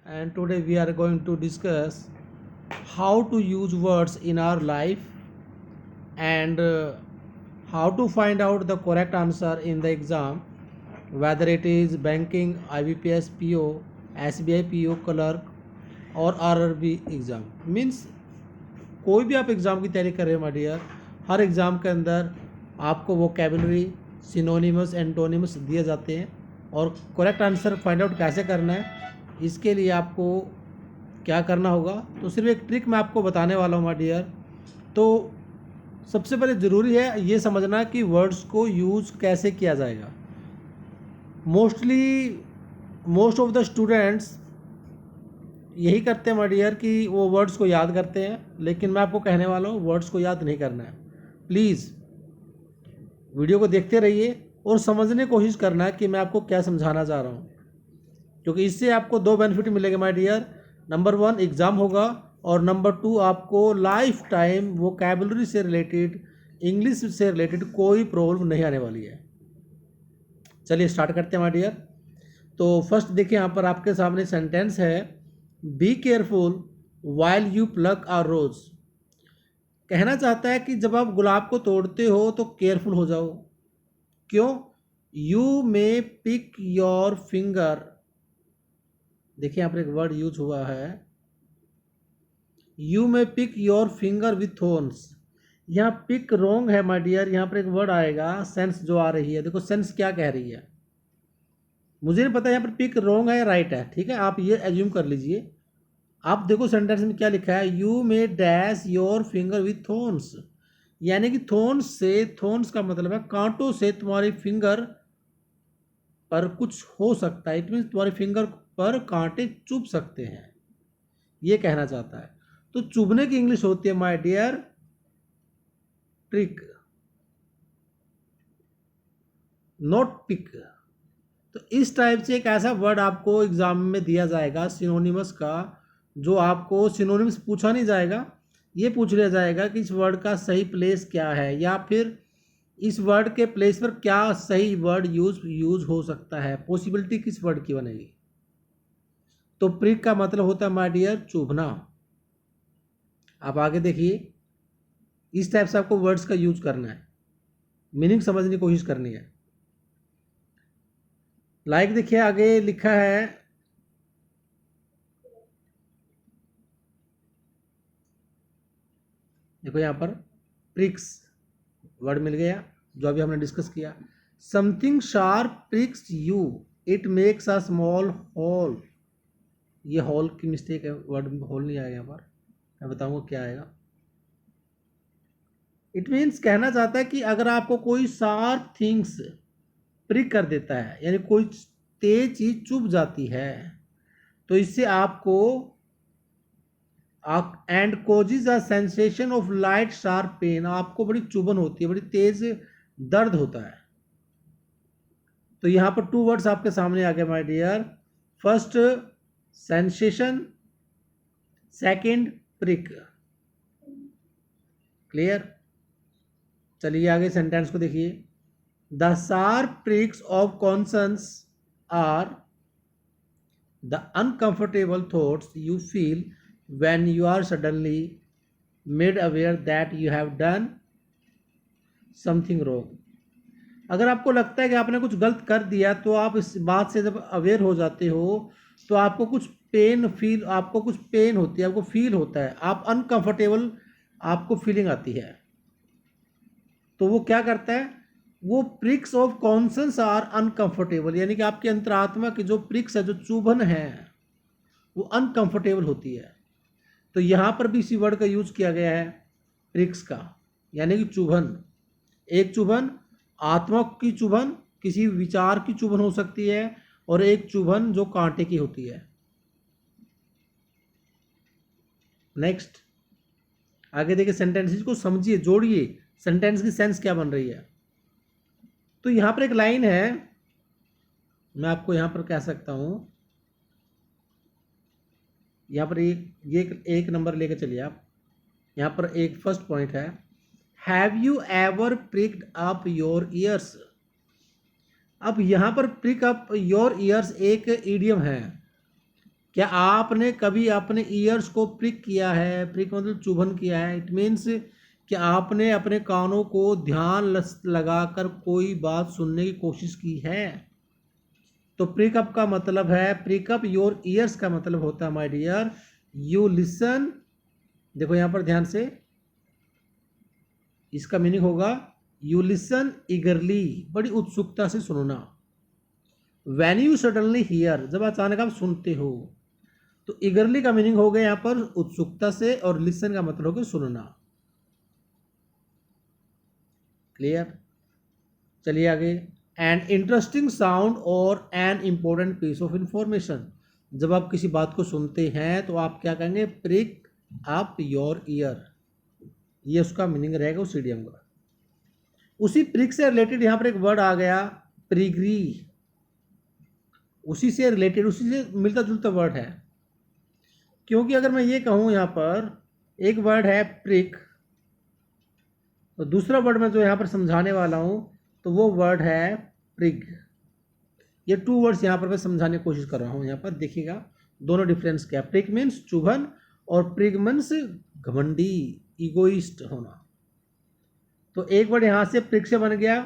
and today we are going to discuss how to use words in our life and how to find out the correct answer in the exam, whether it is banking, IBPS, PO, SBI PO, clerk और RRB exam means कोई भी आप exam की तैयारी कर रहे हो my dear, her exam के अंदर आपको वोकैबुलरी, सिनोनिमस, एंटोनिमस दिए जाते हैं और करेक्ट आंसर फाइंड आउट कैसे करना है इसके लिए आपको क्या करना होगा। तो सिर्फ एक ट्रिक मैं आपको बताने वाला हूँ माय डियर। तो सबसे पहले ज़रूरी है ये समझना कि वर्ड्स को यूज़ कैसे किया जाएगा। मोस्ट ऑफ द स्टूडेंट्स यही करते हैं माय डियर कि वो वर्ड्स को याद करते हैं, लेकिन मैं आपको कहने वाला हूँ वर्ड्स को याद नहीं करना है। प्लीज़ वीडियो को देखते रहिए और समझने की कोशिश करना है कि मैं आपको क्या समझाना चाह रहा हूँ, क्योंकि इससे आपको दो बेनिफिट मिलेंगे माय डियर। नंबर 1 एग्ज़ाम होगा और नंबर 2 आपको लाइफ टाइम वोकैबुलरी से रिलेटेड, इंग्लिश से रिलेटेड कोई प्रॉब्लम नहीं आने वाली है। चलिए स्टार्ट करते हैं माय डियर। तो फर्स्ट देखिए यहाँ पर आपके सामने सेंटेंस है, be careful while you pluck a rose. कहना चाहता है कि जब आप गुलाब को तोड़ते हो तो केयरफुल हो जाओ। क्यों? You may pick your finger. देखिए यहाँ पर एक वर्ड यूज हुआ है, you may pick your finger with thorns. यहाँ पिक रॉन्ग है माय डियर, यहाँ पर एक वर्ड आएगा सेंस जो आ रही है। देखो सेंस क्या कह रही है, मुझे नहीं पता यहाँ पर पिक रॉन्ग है या राइट है, ठीक है, आप ये एज्यूम कर लीजिए। आप देखो सेंटेंस में क्या लिखा है, you may dash your finger with thorns, यानी कि थॉर्न्स से, थॉर्न्स का मतलब है कांटों से तुम्हारी फिंगर पर कुछ हो सकता है। इट मीन्स तुम्हारे फिंगर पर कांटे चुभ सकते हैं, ये कहना चाहता है। तो चुभने की इंग्लिश होती है my dear prick, not pick. तो इस टाइप से एक ऐसा वर्ड आपको एग्जाम में दिया जाएगा सिनोनिमस का, जो आपको सिनोनिम्स पूछा नहीं जाएगा, ये पूछ लिया जाएगा कि इस वर्ड का सही प्लेस क्या है, या फिर इस वर्ड के प्लेस पर क्या सही वर्ड यूज हो सकता है, पॉसिबिलिटी किस वर्ड की बनेगी। तो प्रिक का मतलब होता है माय डियर चुभना। आप आगे देखिए, इस टाइप से आपको वर्ड्स का यूज करना है, मीनिंग समझने की कोशिश करनी है। लाइक देखिए आगे लिखा है, देखो यहाँ पर प्रिक्स वर्ड मिल गया जो अभी हमने डिस्कस किया। Something sharp pricks you, it makes a small hole. ये होल की मिस्टेक है, वर्ड होल नहीं आएगा यहाँ पर, मैं बताऊंगा क्या आएगा। इट मीन्स कहना चाहता है कि अगर आपको कोई शार्प थिंग्स प्रिक कर देता है, यानी कोई तेज चीज चुभ जाती है, तो इससे आपको and causes a sensation of light sharp pain, आपको बड़ी चुभन होती है, बड़ी तेज दर्द होता है। तो यहाँ पर 2 वर्ड्स आपके सामने आ गए my dear. First sensation, second prick. Clear? चलिए आगे सेंटेंस को देखिए, the sharp pricks of conscience are the uncomfortable thoughts you feel when you are suddenly made aware that you have done something wrong। अगर आपको लगता है कि आपने कुछ गलत कर दिया, तो आप इस बात से जब अवेयर हो जाते हो तो आपको कुछ पेन होती है, आपको फील होता है, आप अनकंफर्टेबल, आपको फीलिंग आती है। तो वो क्या करता है, वो pricks of conscience are uncomfortable, यानी कि आपकी अंतरात्मा की जो प्रिक्स है, जो चुभन है, वो अनकंफर्टेबल होती है। तो यहाँ पर भी इसी वर्ड का यूज किया गया है प्रिक्स का, यानी कि चुभन। एक चुभन आत्मा की चुभन, किसी विचार की चुभन हो सकती है, और एक चुभन जो कांटे की होती है। नेक्स्ट आगे देखिए, सेंटेंसेस को समझिए, जोड़िए, सेंटेंस की सेंस क्या बन रही है। तो यहाँ पर एक लाइन है, मैं आपको यहाँ पर कह सकता हूँ, यहाँ पर एक नंबर लेकर चलिए आप। यहाँ पर एक फर्स्ट पॉइंट है, have you ever pricked up your ears. अब यहाँ पर प्रिक अप योर ईयर्स एक ईडियम है। क्या आपने कभी अपने ईयर्स को प्रिक किया है? प्रिक मतलब चुभन किया है। इट मीन्स कि आपने अपने कानों को ध्यान लगाकर कोई बात सुनने की कोशिश की है। तो प्रिकअप का मतलब है, प्रिकअप योर ईयर्स का मतलब होता है माय डियर, यू लिसन। देखो यहाँ पर ध्यान से, इसका मीनिंग होगा यू लिसन ईगरली, बड़ी उत्सुकता से सुनना। वैन यू सडनली हियर, जब अचानक आप सुनते हो। तो ईगरली का मीनिंग हो गया यहाँ पर उत्सुकता से, और लिसन का मतलब हो गया सुनना। क्लियर? चलिए आगे। एन इंटरेस्टिंग साउंड और an important piece of information. जब आप किसी बात को सुनते हैं तो आप क्या कहेंगे? प्रिक अप योर ईयर, ये उसका मीनिंग रहेगा उस इडियम का। उसी प्रिक से रिलेटेड यहाँ पर एक वर्ड आ गया, प्रिग्री। उसी से रिलेटेड, उसी से मिलता जुलता वर्ड है। क्योंकि अगर मैं ये कहूँ यहाँ पर एक वर्ड है प्रिक, तो दूसरा वर्ड मैं जो यहाँ पर समझाने वाला हूँ तो वो वर्ड है प्रिग। ये टू वर्ड्स यहाँ पर मैं समझाने की कोशिश कर रहा हूँ। यहाँ पर देखिएगा दोनों डिफरेंस क्या है। प्रिक मीन्स चुभन, और प्रिग मीन्स घमंडी, इगोइस्ट होना। तो एक वर्ड यहाँ से प्रिक से बन गया,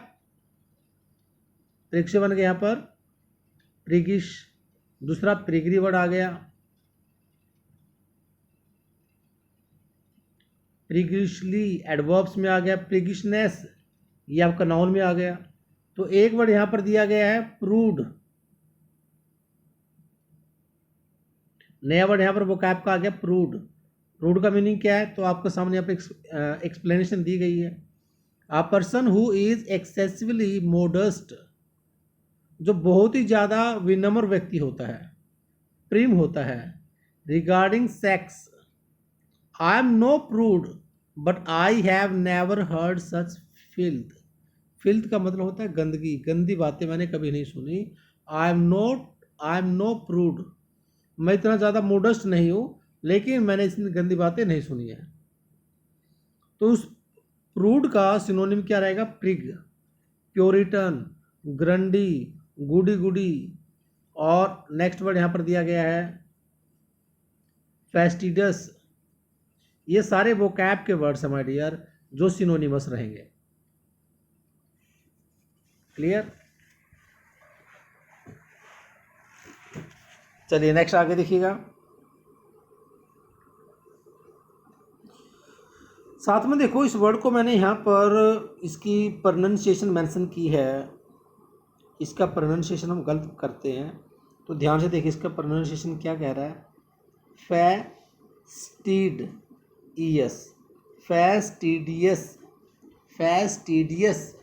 प्रिक से बन गया यहाँ पर प्रिगिश। दूसरा प्रिगरी वर्ड आ गया, प्रिगिशली एडवर्ब्स में आ गया। प्रिगिशनेस ये आपका नाउन में आ गया। तो एक वर्ड यहां पर दिया गया है प्रूड, नया वर्ड यहां पर वोकैब का आ गया प्रूड। प्रूड का मीनिंग क्या है? तो आपके सामने यहाँ पर एक्सप्लेनेशन दी गई है। A person who is excessively modest, जो बहुत ही ज़्यादा विनम्र व्यक्ति होता है, प्रेम होता है। Regarding sex, I am no prude but I have never heard such filth. Filth का मतलब होता है गंदगी, गंदी बातें मैंने कभी नहीं सुनी। आई एम नो प्रूड, मैं इतना ज़्यादा मोडस्ट नहीं हूँ, लेकिन मैंने इतनी गंदी बातें नहीं सुनी है। तो उस प्रूड का सिनोनिम क्या रहेगा? प्रिग, प्योरिटन, ग्रंडी, गुडी गुडी। और नेक्स्ट वर्ड यहाँ पर दिया गया है फेस्टिडस। ये सारे वोकैब के वर्ड्स हैं माय डियर, जो सिनोनिमस रहेंगे। क्लियर? चलिए नेक्स्ट आगे देखिएगा। साथ में देखो इस वर्ड को मैंने यहाँ पर इसकी प्रोनाउंसिएशन मेंशन की है। इसका प्रोनाउंसिएशन हम गलत करते हैं, तो ध्यान से देखिए इसका प्रोनाउंसिएशन क्या कह रहा है। फैस्टिडियस, फैस्टिडियस, फैस्टिडियस।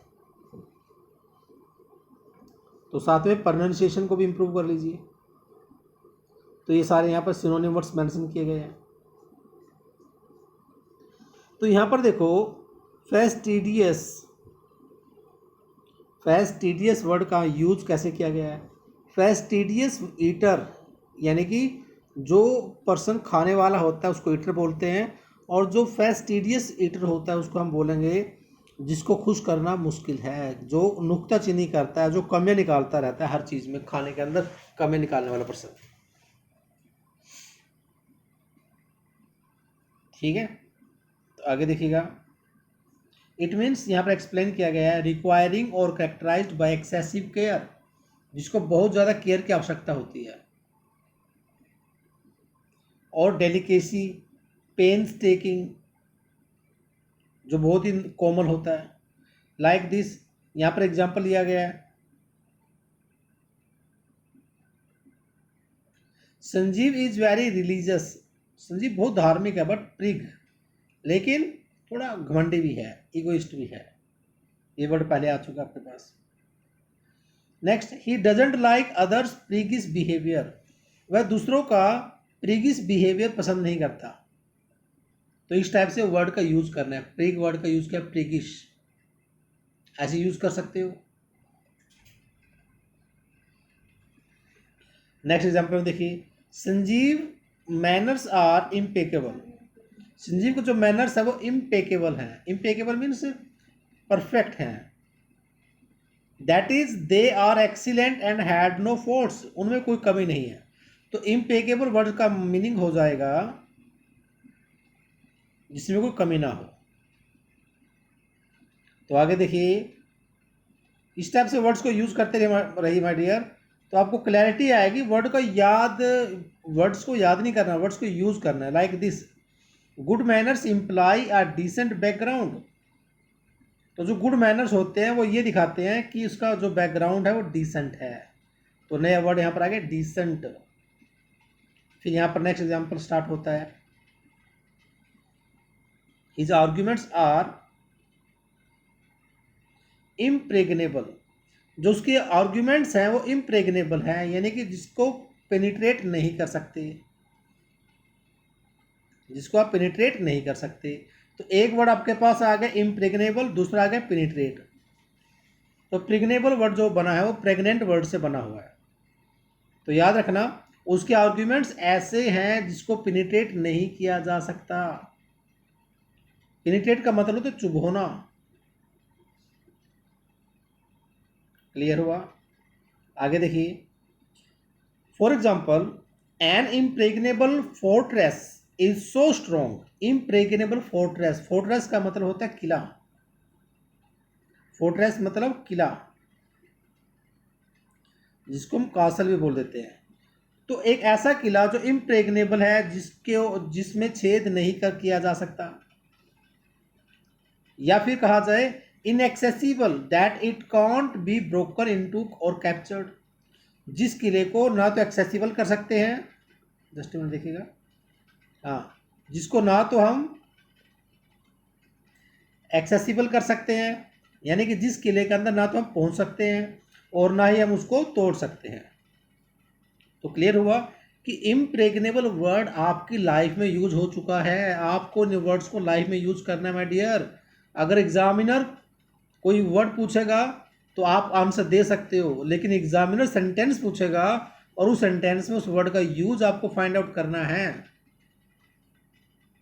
तो साथ में प्रोनाउंसिएशन को भी इम्प्रूव कर लीजिए। तो ये सारे यहाँ पर सिनोनिम वर्ड्स मेंशन किए गए हैं। तो यहाँ पर देखो फैस्टिडियस, फैस्टिडियस वर्ड का यूज कैसे किया गया है। फैस्टिडियस ईटर, यानी कि जो पर्सन खाने वाला होता है उसको ईटर बोलते हैं, और जो फैस्टिडियस ईटर होता है उसको हम बोलेंगे जिसको खुश करना मुश्किल है, जो नुक्ताचीनी करता है, जो कमियां निकालता रहता है हर चीज़ में, खाने के अंदर कमियां निकालने वाला पर्सन। ठीक है, तो आगे देखिएगा। इट मीन्स यहाँ पर एक्सप्लेन किया गया है रिक्वायरिंग और कैरेक्टराइज्ड बाय एक्सेसिव केयर, जिसको बहुत ज़्यादा केयर की आवश्यकता होती है, और डेलिकेसी, पेन्स टेकिंग, जो बहुत ही कॉमन होता है। लाइक दिस, यहाँ पर एग्जाम्पल लिया गया है। Sanjeev is very religious, Sanjeev बहुत धार्मिक है बट प्रिग, लेकिन थोड़ा घमंडी भी है, इगोइस्ट भी है। ये वर्ड पहले आ चुका आपके पास। Next, he doesn't like others priggish behaviour, वह दूसरों का प्रीगिस बिहेवियर पसंद नहीं करता। तो इस टाइप से वर्ड का यूज करना है। प्रीग वर्ड का यूज किया प्रीगिश, ऐसे यूज कर सकते हो। नेक्स्ट एग्जाम्पल में देखिए, Sanjeev manners are impeccable, Sanjeev को जो मैनर्स है वो इम्पेकेबल हैं। इम्पेकेबल मीन्स परफेक्ट हैं। That is they are excellent and had no faults, उनमें कोई कमी नहीं है। तो इम्पेकेबल वर्ड का मीनिंग हो जाएगा जिसमें कोई कमी ना हो। तो आगे देखिए, इस टाइप से वर्ड्स को यूज करते रही माय डियर, तो आपको क्लैरिटी आएगी। वर्ड्स को याद नहीं करना, वर्ड्स को यूज करना है। Like this, good manners imply a decent background. तो जो गुड मैनर्स होते हैं वो ये दिखाते हैं कि उसका जो बैकग्राउंड है वो डिसेंट है। तो नया वर्ड यहाँ पर आ गया डिसेंट। फिर यहाँ पर नेक्स्ट एग्जाम्पल स्टार्ट होता है, हिज आर्ग्यूमेंट्स आर इम्प्रेग्नेबल। जो उसके आर्ग्यूमेंट्स हैं वो इम्प्रेग्नेबल हैं, यानी कि जिसको पेनिट्रेट नहीं कर सकते, जिसको आप पेनिट्रेट नहीं कर सकते। तो एक वर्ड आपके पास आ गया इम्प्रेग्नेबल, दूसरा आ गया पेनिट्रेट। तो प्रेग्नेबल वर्ड जो बना है वो प्रेग्नेंट वर्ड से बना हुआ है। तो याद रखना, उसके आर्ग्यूमेंट्स ऐसे हैं जिसको पेनिट्रेट नहीं किया जा सकता। पेनिट्रेट का मतलब तो चुभोना। क्लियर हुआ? आगे देखिए, for example, an impregnable fortress is so strong. Impregnable fortress, fortress का मतलब होता है किला। फोर्ट्रेस मतलब किला, जिसको हम कासल भी बोल देते हैं। तो एक ऐसा किला जो इम्प्रेग्नेबल है, जिसमें छेद नहीं किया जा सकता। या फिर कहा जाए inaccessible, that it can't be broken into और कैप्चर्ड। जिस किले को ना तो एक्सेसिबल कर सकते हैं, जस्ट मिनट देखिएगा, हाँ, जिसको ना तो हम एक्सेसिबल कर सकते हैं, यानी कि जिस किले के अंदर ना तो हम पहुंच सकते हैं और ना ही हम उसको तोड़ सकते हैं। तो क्लियर हुआ कि इम्प्रेग्नेबल वर्ड आपकी लाइफ में यूज हो चुका है। आपको इन वर्ड्स को लाइफ में यूज करना है माय डियर। अगर एग्जामिनर कोई वर्ड पूछेगा तो आप आंसर दे सकते हो, लेकिन एग्जामिनर सेंटेंस पूछेगा और उस सेंटेंस में उस वर्ड का यूज आपको फाइंड आउट करना है।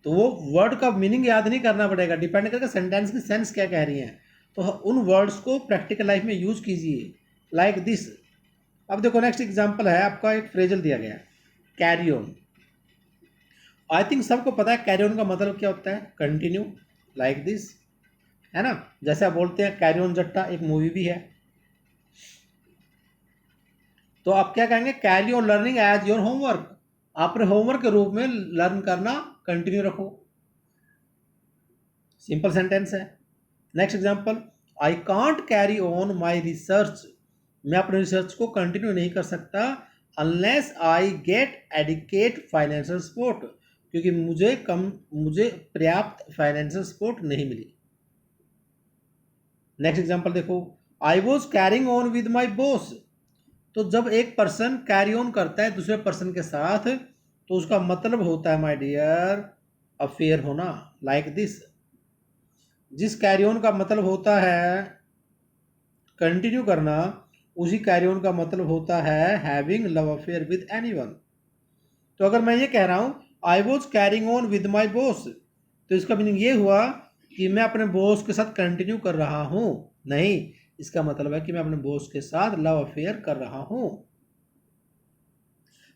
तो वो वर्ड का मीनिंग याद नहीं करना पड़ेगा, डिपेंड करके सेंटेंस की सेंस क्या कह रही है। तो उन वर्ड्स को प्रैक्टिकल लाइफ में यूज कीजिए, लाइक दिस। अब देखो नेक्स्ट एग्जांपल है आपका, एक फ्रेजल दिया गया, कैरी ऑन। आई थिंक सबको पता है कैरी ऑन का मतलब क्या होता है, कंटिन्यू, लाइक दिस, है ना। जैसे आप बोलते हैं कैरी ऑन जट्टा, एक मूवी भी है। तो आप क्या कहेंगे, carry on learning as your homework. अपने होमवर्क के रूप में लर्न करना कंटिन्यू रखो। सिंपल सेंटेंस है। Next example, I can't carry on my research. मैं अपने रिसर्च को कंटिन्यू नहीं कर सकता unless I get adequate financial support, क्योंकि मुझे पर्याप्त फाइनेंशियल सपोर्ट नहीं मिली। नेक्स्ट एग्जांपल देखो, I was carrying on with my boss. तो जब एक पर्सन कैरी ऑन करता है दूसरे पर्सन के साथ, तो उसका मतलब होता है माय डियर अफेयर होना, लाइक दिस। जिस कैरी ऑन का मतलब होता है कंटिन्यू करना, उसी कैरी ऑन का मतलब होता है having love affair with anyone. तो अगर मैं ये कह रहा हूं I was carrying on with my boss, तो इसका मीनिंग ये हुआ कि मैं अपने बॉस के साथ कंटिन्यू कर रहा हूं? नहीं, इसका मतलब है कि मैं अपने बॉस के साथ लव अफेयर कर रहा हूं।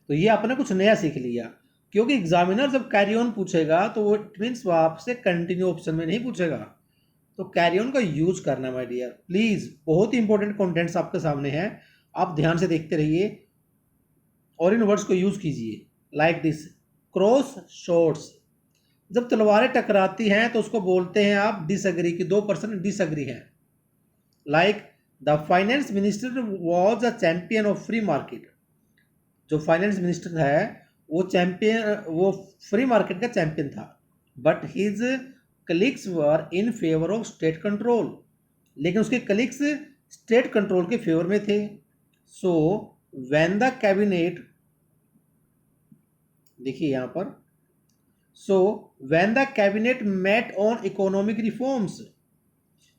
तो ये आपने कुछ नया सीख लिया, क्योंकि एग्जामिनर जब कैरी ऑन पूछेगा तो वो इट मीन्स वो आपसे कंटिन्यू ऑप्शन में नहीं पूछेगा। तो कैरी ऑन का यूज करना माय डियर, प्लीज। बहुत ही इंपॉर्टेंट कंटेंट्स आपके सामने हैं, आप ध्यान से देखते रहिए और इन वर्ड्स को यूज कीजिए, लाइक दिस, क्रॉस शॉर्ट्स। जब तलवारें टकराती हैं तो उसको बोलते हैं आप डिसएग्री, की दो पर्सन डिसएग्री हैं। Like the finance minister was a champion of free market. जो फाइनेंस मिनिस्टर है वो फ्री मार्केट का चैंपियन था, but his colleagues were in favour of state control. लेकिन उसके कलीग्स स्टेट कंट्रोल के फेवर में थे। सो व्हेन द कैबिनेट, देखिए यहां पर, so when the cabinet met on economic reforms.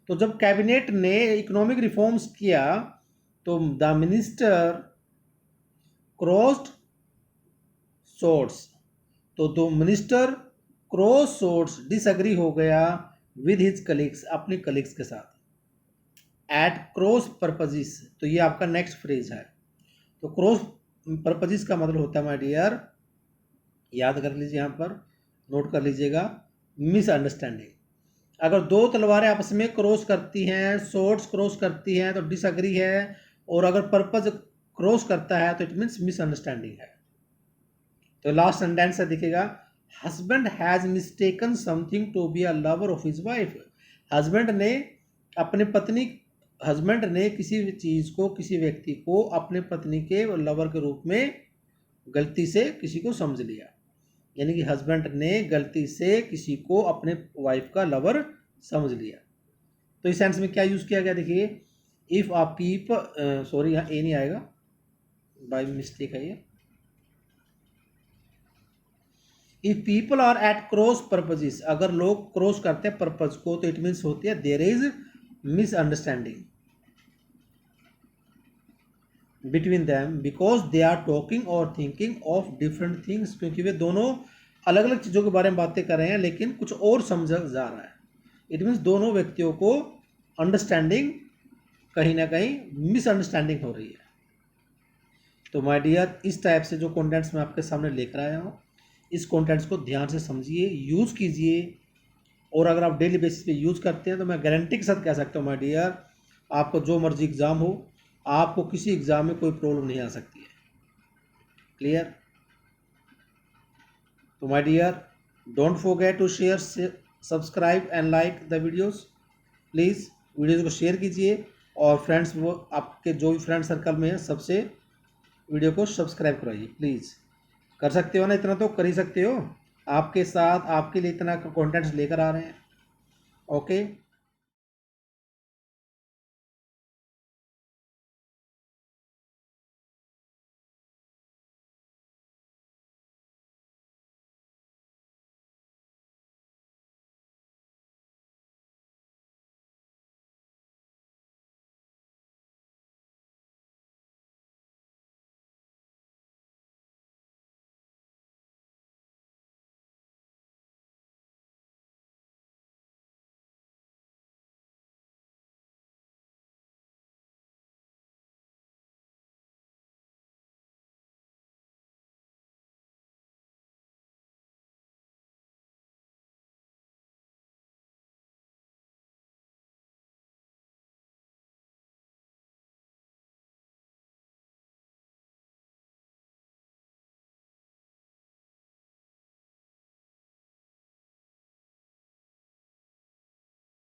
तो जब कैबिनेट ने इकोनॉमिक रिफॉर्म्स किया तो द मिनिस्टर क्रॉस्ड सोर्ट्स। तो दो मिनिस्टर क्रॉस सोर्ट्स डिसएग्री हो गया विद हिज कलीग्स, अपने कलीग्स के साथ, एट क्रॉस पर्पजेस। तो ये आपका नेक्स्ट फ्रेज है। तो क्रॉस पर्पजिस का मतलब होता है माय डियर, याद कर लीजिए, यहाँ पर नोट कर लीजिएगा, मिसअंडरस्टैंडिंग। अगर दो तलवारें आपस में क्रॉस करती हैं, सोर्ड्स क्रॉस करती हैं तो डिसएग्री है, और अगर पर्पज क्रॉस करता है तो इट मीन्स मिसअंडरस्टैंडिंग है। तो लास्ट सेंटेंस से दिखेगा, husband has mistaken something to be a lover of his wife. Husband ने अपने पत्नी हस्बैंड ने किसी चीज़ को, किसी व्यक्ति को अपने पत्नी के लवर के रूप में गलती से किसी को समझ लिया। यानी कि हस्बैंड ने गलती से किसी को अपने वाइफ का लवर समझ लिया। तो इस सेंस में क्या यूज़ किया गया, देखिए, इफ़ आ पीप, सॉरी यहाँ ए नहीं आएगा, बाय मिस्टेक है ये। If people are at cross purposes, अगर लोग क्रॉस करते हैं पर्पज को तो इट मीन्स होती है there is misunderstanding between them because they are talking और थिंकिंग ऑफ डिफरेंट थिंग्स, क्योंकि वे दोनों अलग अलग चीज़ों के बारे में बातें कर रहे हैं लेकिन कुछ और समझा जा रहा है। इट मीन्स दोनों व्यक्तियों को अंडरस्टैंडिंग कहीं ना कहीं मिसअंडरस्टैंडिंग हो रही है। तो माय डियर, इस टाइप से जो कंटेंट्स मैं आपके सामने लेकर आया हूँ, इस कंटेंट्स को ध्यान से समझिए, यूज़ कीजिए, और अगर आप डेली बेसिस पे यूज़ करते हैं तो मैं गारंटी के साथ कह सकता हूँ माय डियर, आपको जो मर्जी एग्ज़ाम हो, आपको किसी एग्ज़ाम में कोई प्रॉब्लम नहीं आ सकती है। क्लियर? तो my dear, don't forget to share, subscribe and like the videos. Please videos को शेयर कीजिए, और फ्रेंड्स, वो आपके जो भी फ्रेंड सर्कल में है सबसे वीडियो को सब्सक्राइब कराइए प्लीज़। कर सकते हो ना, इतना तो कर ही सकते हो, आपके साथ आपके लिए इतना कंटेंट्स लेकर आ रहे हैं। ओके।